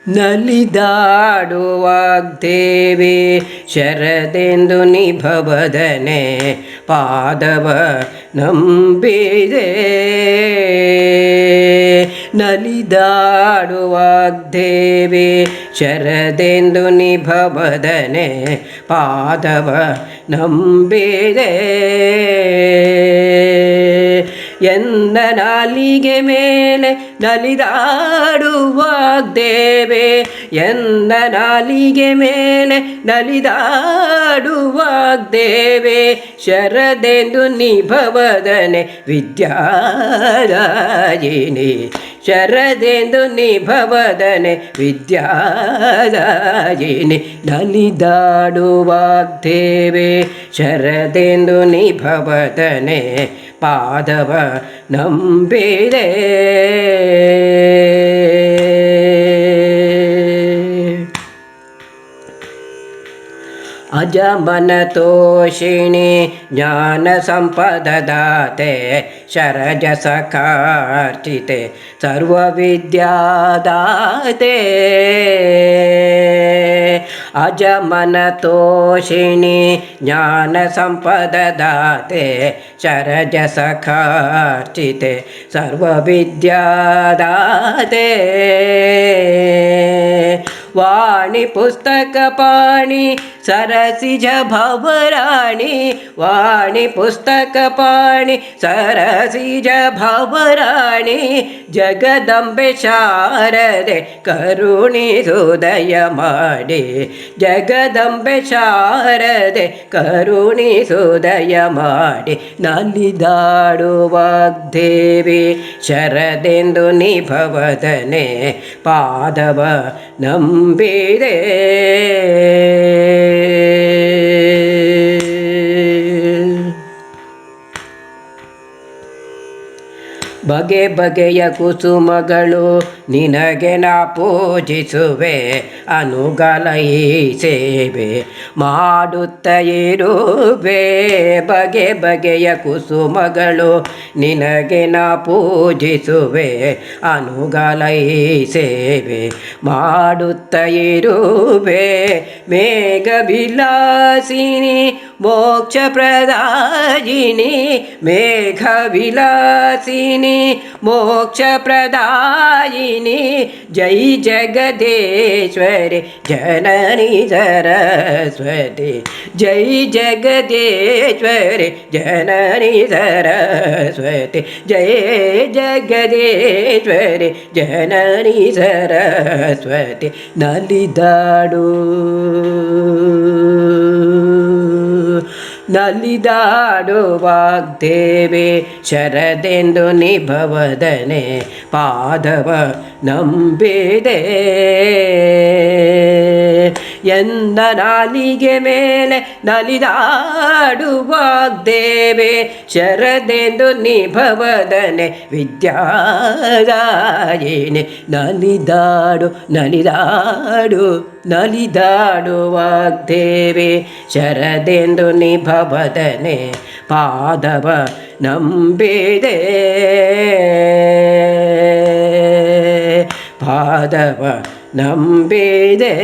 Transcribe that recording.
ನಲಿದಾಡುವಾಗ್ದೇವಿ ಶರದೆಂದು ನಿಭವದನೆ ಪಾದವ ನಂಬಿದೆ. ನಲಿದಾಡುವಾಗ್ದೇವಿ ಶರದೆಂದು ನಿಭವದನೆ ಪಾದವ ನಂಬಿದೆ. ಎನ್ನ ನಾಲಿಗೆ ಮೇಲೆ ನಲಿದಾಡುವಾಗ್ದೇವಿ, ಎನ್ನ ನಾಲಿಗೆ ಮೇಲೆ ನಲಿದಾಡುವಾಗ್ದೇವಿ ಶರದೆಂದು ನಿಭವದನೆ ವಿದ್ಯಾದಾಯಿನಿ. ಶರದೆಂದು ನಿಭವದನೆ ವಿದ್ಯಾದಾಯಿನಿ. ನಲಿದಾಡುವಾಗ್ದೇವಿ ಶರದೆಂದು ನಿಭವದನೆ ಪಾದವ ನಂಬಿದೆ. ಅಜಮನ ತೋಷಿಣಿ ಜ್ಞಾನ ಸಂಪದದಾತೆ ಶರಜಸ ಕಾರ್ಚಿತೆ ಸರ್ವವಿದ್ಯಾದಾತೆ. ಅಜಮನ ತೋಷಿಣಿ ಜ್ಞಾನ ಸಂಪದದಾತೆ ಶರಜಸ ಕಾರ್ಚಿತೆ ಸರ್ವವಿದ್ಯಾದಾತೆ. ವಾಣಿ ಪುಸ್ತಕ ಪಾಣಿ ಸರಸಿಜ ಭವರಾಣಿ. ವಾಣಿ ಪುಸ್ತಕ ಪಾಣಿ ಸರಸಿಜ ಭವರಾಣಿ. ಜಗದಂಬೆ ಶಾರದೆ ಕರುಣಿಸುದಯ ಮಾಡಿ. ಜಗದಂಬೆ ಶಾರದೆ ಕರುಣಿಸುದಯ ಮಾಡಿ. ನಲಿದಾಡುವಾಗ್ದೇವಿ ಶರದೆಂದು ನಿಭವದನೆ ಪಾದವ ನಂಬಿದೆ. ಬಗೆ ಬಗೆಯ ಕುಸುಮಗಳು ನಿನಗೆ ನಾ ಪೂಜಿಸುವೆ. ಅನುಗಲ ಈ ಸೇವೆ ಮಾಡುತ್ತ ಇರುವೆ. ಬಗೆ ಬಗೆಯ ಕುಸುಮಗಳು ನಿನಗೆ ನಾ ಪೂಜಿಸುವೆ. ಅನುಗಲ ಈ ಸೇವೆ ಮಾಡುತ್ತ ಇರುವೆ. ಮೇಘ ವಿಲಾಸಿನಿ ಮೋಕ್ಷ ಪ್ರದಾಯಿನಿ. ಮೇಘ ವಿಲಾಸಿನಿ ಮೋಕ್ಷ ಪ್ರದಾಯಿನಿ. ಜೈ ಜಗದೇಶ್ವರಿ ಜನನಿ ಸರಸ್ವತಿ. ಜೈ ಜಗದೇಶ್ವರಿ ಜನನಿ ಸರಸ್ವತಿ. ಜೈ ಜಗದೇಶ್ವರಿ ಜನನಿ ಸರಸ್ವತಿ. ನಲಿದಾಡು ನಲಿದಾಡುವಾಗ್ದೇವಿ ಶರದೆಂದು ನಿಭವದನೆ ಪಾದವ ನಂಬಿದೆ. ಎನ್ನ ನಾಲಿಗೆ ಮೇಲೆ ನಲಿದಾಡುವಾಗ್ದೇವಿ ಶರದೆಂದು ನಿಭವದನೆ ವಿದ್ಯಾದಾಯಿನಿ. ನಲಿದಾಡು ನಲಿದಾಡು ನಲಿದಾಡುವಾಗ್ದೇವಿ ಶರದೆಂದು ನಿಭವದನೆ ಪಾದವ ನಂಬಿದೆ. ಪಾದವ ನಂಬಿದೆ.